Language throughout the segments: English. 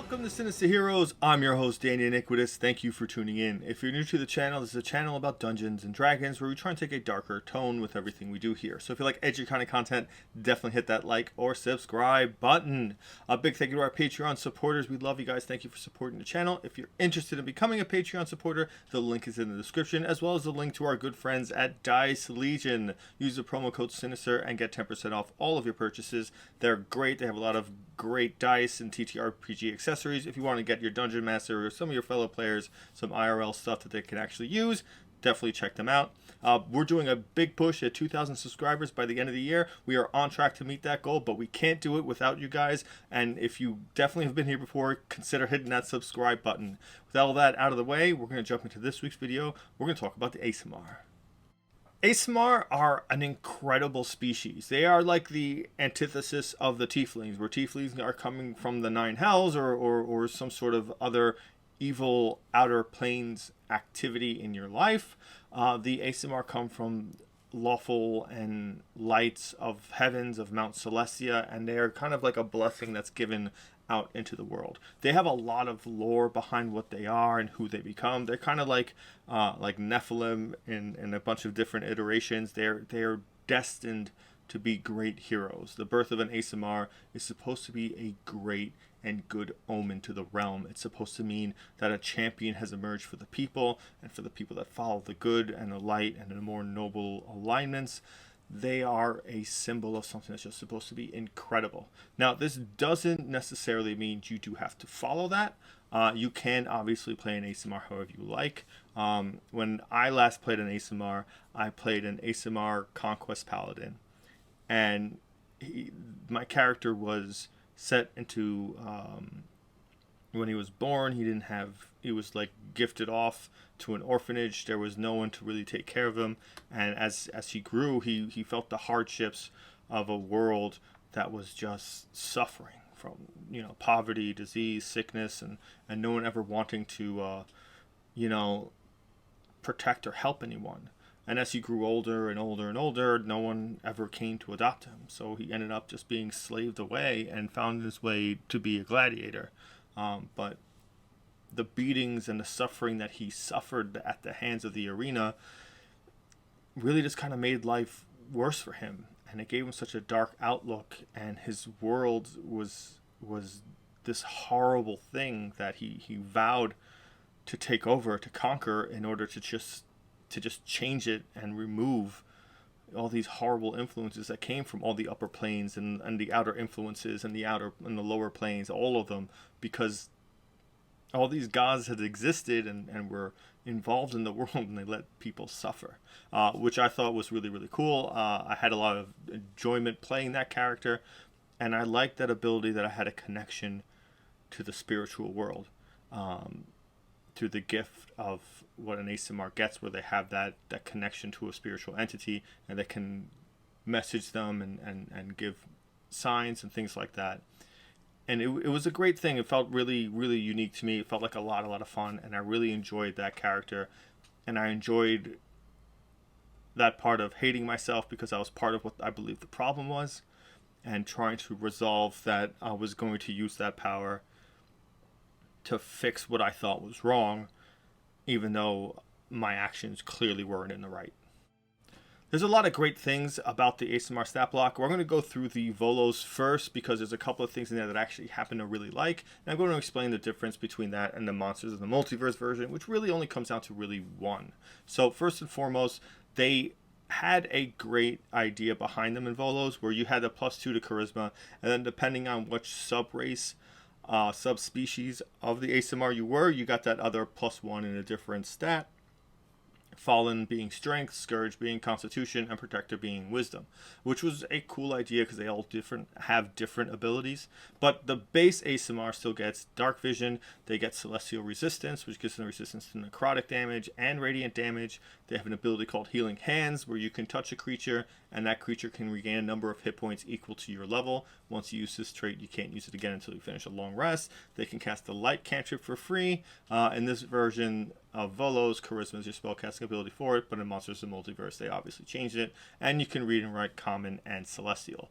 Welcome to Sinister Heroes. I'm your host, Danny Iniquitous. Thank you for tuning in. If you're new to the channel, this is a channel about Dungeons and Dragons where we try and take a darker tone with everything we do here. So if you like edgy kind of content, definitely hit that like or subscribe button. A big thank you to our Patreon supporters. We love you guys. Thank you for supporting the channel. If you're interested in becoming a Patreon supporter, the link is in the description, as well as the link to our good friends at Dice Legion. Use the promo code Sinister and get 10% off all of your purchases. They're great. They have a lot of great dice and ttrpg accessories. If you want to get your dungeon master or some of your fellow players some IRL stuff that they can actually use, definitely check them out. We're doing a big push at 2,000 subscribers by the end of the year. We are on track to meet that goal, but we can't do it without you guys. And if you definitely have been here before, consider hitting that subscribe button. With all that out of the way, we're going to jump into this week's video. We're going to talk about the Aasimar. Aasimar are an incredible species. They are like the antithesis of the tieflings, where tieflings are coming from the nine hells or some sort of other evil outer planes activity in your life. The Aasimar come from lawful and lights of heavens of Mount Celestia, and they are kind of like a blessing that's given out into the world. They have a lot of lore behind what they are and who they become. They're kind of like Nephilim in a bunch of different iterations. They're destined to be great heroes. The birth of an Aasimar is supposed to be a great and good omen to the realm. It's supposed to mean that a champion has emerged for the people, and for the people that follow the good and the light and the more noble alignments. They are a symbol of something that's just supposed to be incredible. Now, this doesn't necessarily mean you do have to follow that. You can obviously play an Aasimar however you like. When I last played an Aasimar, I played an Aasimar Conquest Paladin. And my character was set into... when he was born, he was like gifted off to an orphanage. There was no one to really take care of him, and as he grew, he felt the hardships of a world that was just suffering from, poverty, disease, sickness, and no one ever wanting to protect or help anyone. And as he grew older and older and older, no one ever came to adopt him, so he ended up just being slaved away and found his way to be a gladiator. But the beatings and the suffering that he suffered at the hands of the arena really just kind of made life worse for him, and it gave him such a dark outlook, and his world was this horrible thing that he vowed to take over, to conquer, in order to just change it and remove all these horrible influences that came from all the upper planes and the outer influences and the lower planes, all of them, because all these gods had existed and were involved in the world, and they let people suffer, which I thought was really, really cool. I had a lot of enjoyment playing that character, and I liked that ability that I had a connection to the spiritual world through the gift of what an Aasimar gets, where they have that connection to a spiritual entity, and they can message them and give signs and things like that. And it was a great thing. It felt really, really unique to me. It felt like a lot of fun, and I really enjoyed that character. And I enjoyed that part of hating myself because I was part of what I believe the problem was, and trying to resolve that I was going to use that power to fix what I thought was wrong, even though my actions clearly weren't in the right. There's a lot of great things about the Aasimar stat block. We're going to go through the Volos first because there's a couple of things in there that I actually happen to really like. And I'm going to explain the difference between that and the Monsters of the Multiverse version, which really only comes down to really one. So first and foremost, they had a great idea behind them in Volos, where you had a +2 to charisma, and then depending on which sub-race, subspecies of the Aasimar you got that other +1 in a different stat. Fallen being strength, Scourge being constitution, and Protector being wisdom, which was a cool idea because they all have different abilities. But the base Aasimar still gets dark vision. They get celestial resistance, which gives them resistance to necrotic damage and radiant damage. They have an ability called Healing Hands, where you can touch a creature and that creature can regain a number of hit points equal to your level. Once you use this trait, you can't use it again until you finish a long rest. They can cast the light cantrip for free. In this version of Volos, charisma is your spellcasting ability for it, but in Monsters of the Multiverse they obviously changed it, and you can read and write common and celestial.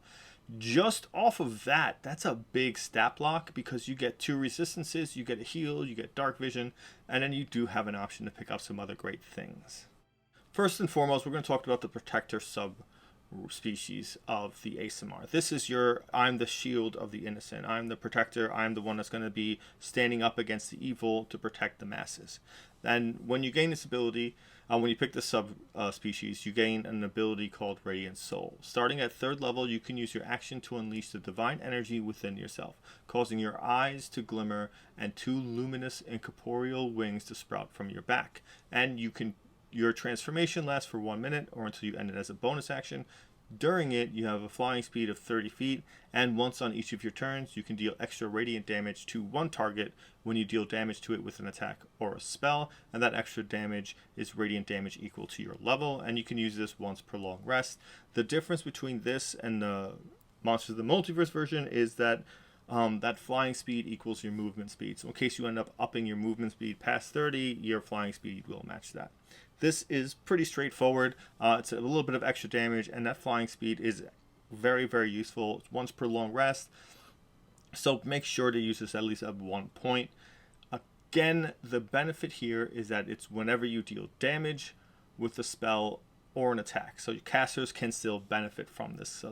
Just off of that, that's a big stat block because you get 2 resistances, you get a heal, you get dark vision, and then you do have an option to pick up some other great things. First and foremost, we're going to talk about the protector subspecies of the Aasimar. This is your, I'm the shield of the innocent. I'm the protector. I'm the one that's going to be standing up against the evil to protect the masses. Then when you gain this ability, when you pick the subspecies, you gain an ability called Radiant Soul. Starting at 3rd level, you can use your action to unleash the divine energy within yourself, causing your eyes to glimmer and 2 luminous incorporeal wings to sprout from your back. And your transformation lasts for 1 minute or until you end it as a bonus action. During it, you have a flying speed of 30 feet, and once on each of your turns, you can deal extra radiant damage to one target when you deal damage to it with an attack or a spell, and that extra damage is radiant damage equal to your level, and you can use this once per long rest. The difference between this and the Monsters of the Multiverse version is that that flying speed equals your movement speed. So in case you end up upping your movement speed past 30, your flying speed will match that. This is pretty straightforward. It's a little bit of extra damage, and that flying speed is very, very useful. It's once per long rest, so make sure to use this at least at 1 point. Again, the benefit here is that it's whenever you deal damage with a spell or an attack, so your casters can still benefit from this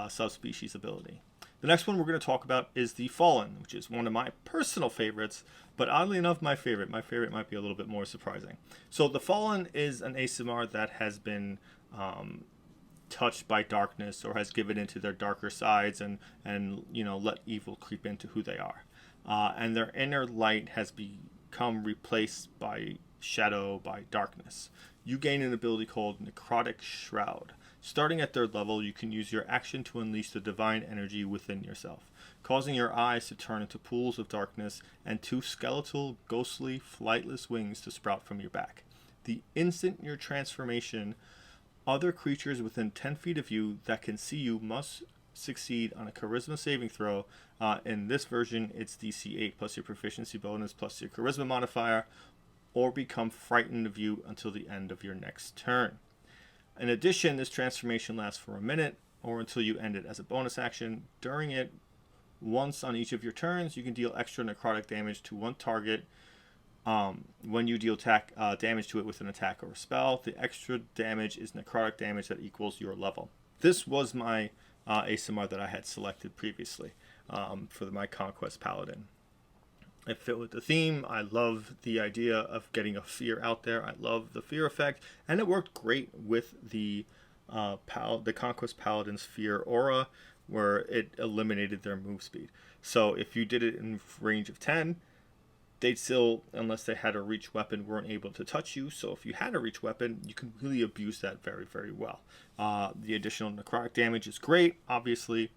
subspecies ability. The next one we're going to talk about is the Fallen, which is one of my personal favorites, but oddly enough, my favorite. My favorite might be a little bit more surprising. So the Fallen is an Aasimar that has been touched by darkness or has given into their darker sides and let evil creep into who they are. And their inner light has become replaced by shadow, by darkness. You gain an ability called Necrotic Shroud. Starting at 3rd level, you can use your action to unleash the divine energy within yourself, causing your eyes to turn into pools of darkness and 2 skeletal, ghostly, flightless wings to sprout from your back. The instant your transformation, other creatures within 10 feet of you that can see you must succeed on a charisma saving throw. In this version, it's DC 8 plus your proficiency bonus plus your charisma modifier, or become frightened of you until the end of your next turn. In addition, this transformation lasts for 1 minute or until you end it as a bonus action. During it, once on each of your turns, you can deal extra necrotic damage to one target when you deal damage to it with an attack or a spell. The extra damage is necrotic damage that equals your level. This was my Aasimar that I had selected previously for my Conquest Paladin. It fit with the theme. I love the idea of getting a fear out there. I love the fear effect, and it worked great with the Conquest Paladin's fear aura, where it eliminated their move speed. So if you did it in range of 10, they'd still, unless they had a reach weapon, weren't able to touch you. So if you had a reach weapon, you can really abuse that very, very well. The additional necrotic damage is great, obviously.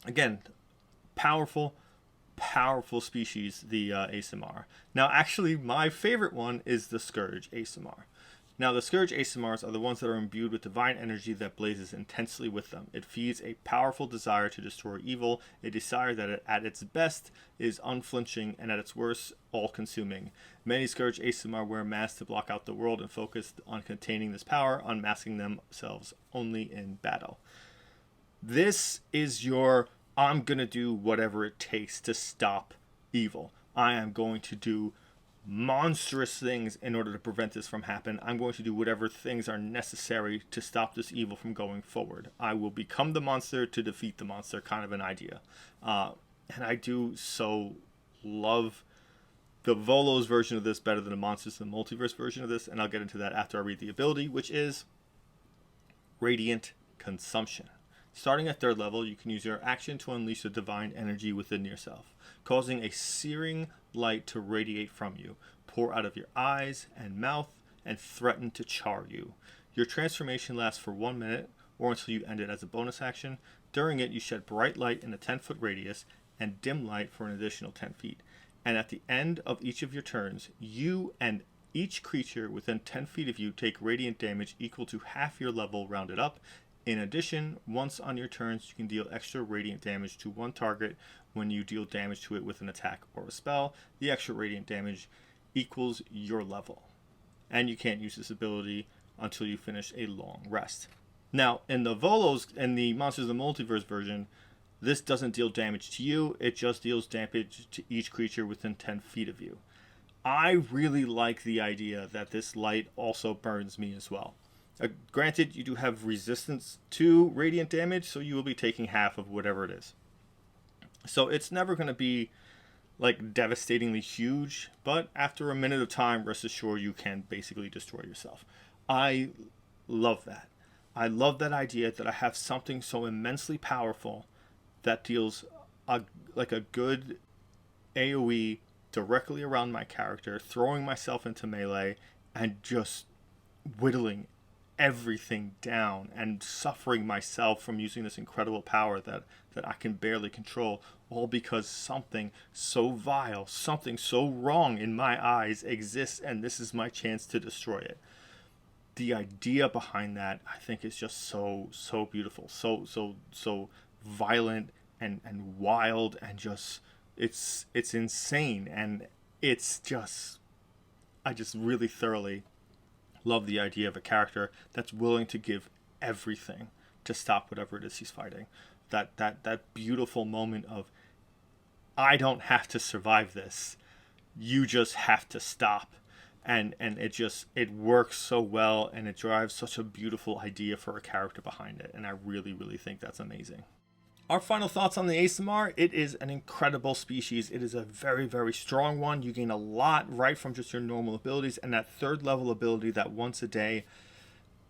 Again, powerful species, the Aasimar. Now, actually, my favorite one is the Scourge Aasimar. Now, the Scourge Aasimars are the ones that are imbued with divine energy that blazes intensely with them. It feeds a powerful desire to destroy evil, a desire that at its best is unflinching and at its worst, all-consuming. Many Scourge Aasimar wear masks to block out the world and focus on containing this power, unmasking themselves only in battle. This is your, I'm going to do whatever it takes to stop evil. I am going to do monstrous things in order to prevent this from happening. I'm going to do whatever things are necessary to stop this evil from going forward. I will become the monster to defeat the monster, kind of an idea. And I do so love the Volo's version of this better than the Monsters of the Multiverse version of this, and I'll get into that after I read the ability, which is Radiant Consumption. Starting at 3rd level, you can use your action to unleash the divine energy within yourself, causing a searing light to radiate from you, pour out of your eyes and mouth, and threaten to char you. Your transformation lasts for 1 minute, or until you end it as a bonus action. During it, you shed bright light in a 10-foot radius, and dim light for an additional 10 feet. And at the end of each of your turns, you and each creature within 10 feet of you take radiant damage equal to half your level rounded up. In addition, once on your turns, you can deal extra radiant damage to one target when you deal damage to it with an attack or a spell. The extra radiant damage equals your level. And you can't use this ability until you finish a long rest. Now, in the Volos and the Monsters of the Multiverse version, this doesn't deal damage to you. It just deals damage to each creature within 10 feet of you. I really like the idea that this light also burns me as well. Granted, you do have resistance to radiant damage, so you will be taking half of whatever it is. So it's never going to be like devastatingly huge, but after a minute of time, rest assured you can basically destroy yourself. I love that. I love that idea that I have something so immensely powerful that deals a good AoE directly around my character, throwing myself into melee and just whittling everything down and suffering myself from using this incredible power that I can barely control, all because something so vile, something so wrong in my eyes exists, and this is my chance to destroy it. The idea behind that, I think, is just so beautiful, so violent and wild, and just it's insane, and it's just, I just really thoroughly love the idea of a character that's willing to give everything to stop whatever it is he's fighting. That beautiful moment of, I don't have to survive this, you just have to stop. And it works so well, and it drives such a beautiful idea for a character behind it, and I really think that's amazing. Our final thoughts on the Aasimar: it is an incredible species. It is a very strong one. You gain a lot right from just your normal abilities, and that 3rd level ability, that once a day,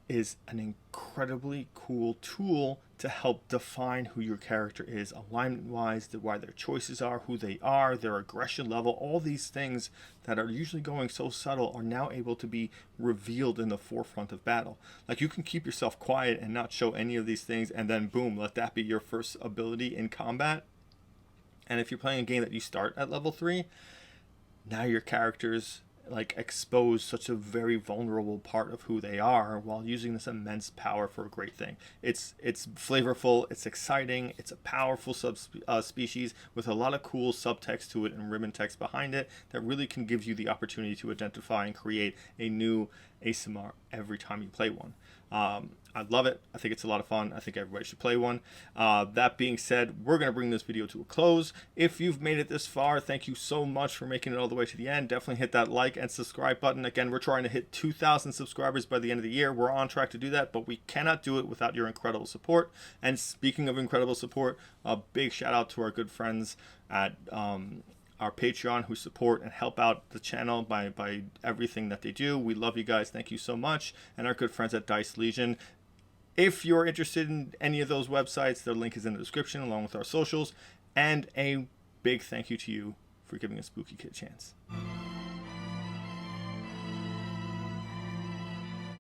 is an incredibly cool tool to help define who your character is, alignment-wise, why their choices are, who they are, their aggression level. All these things that are usually going so subtle are now able to be revealed in the forefront of battle. Like, you can keep yourself quiet and not show any of these things, and then boom, let that be your first ability in combat. And if you're playing a game that you start at level 3, now your character's like expose such a very vulnerable part of who they are while using this immense power for a great thing. It's flavorful, it's exciting, it's a powerful species with a lot of cool subtext to it and ribbon text behind it that really can give you the opportunity to identify and create a new Aasimar every time you play one. I love it. I think it's a lot of fun. I think everybody should play one. That being said, we're going to bring this video to a close. If you've made it this far, thank you so much for making it all the way to the end. Definitely hit that like and subscribe button. Again, we're trying to hit 2,000 subscribers by the end of the year. We're on track to do that, but we cannot do it without your incredible support. And speaking of incredible support, a big shout out to our good friends at our Patreon who support and help out the channel by everything that they do. We love you guys. Thank you so much. And our good friends at Dice Legion. If you're interested in any of those websites, their link is in the description along with our socials. And a big thank you to you for giving a Spooky Kid a chance.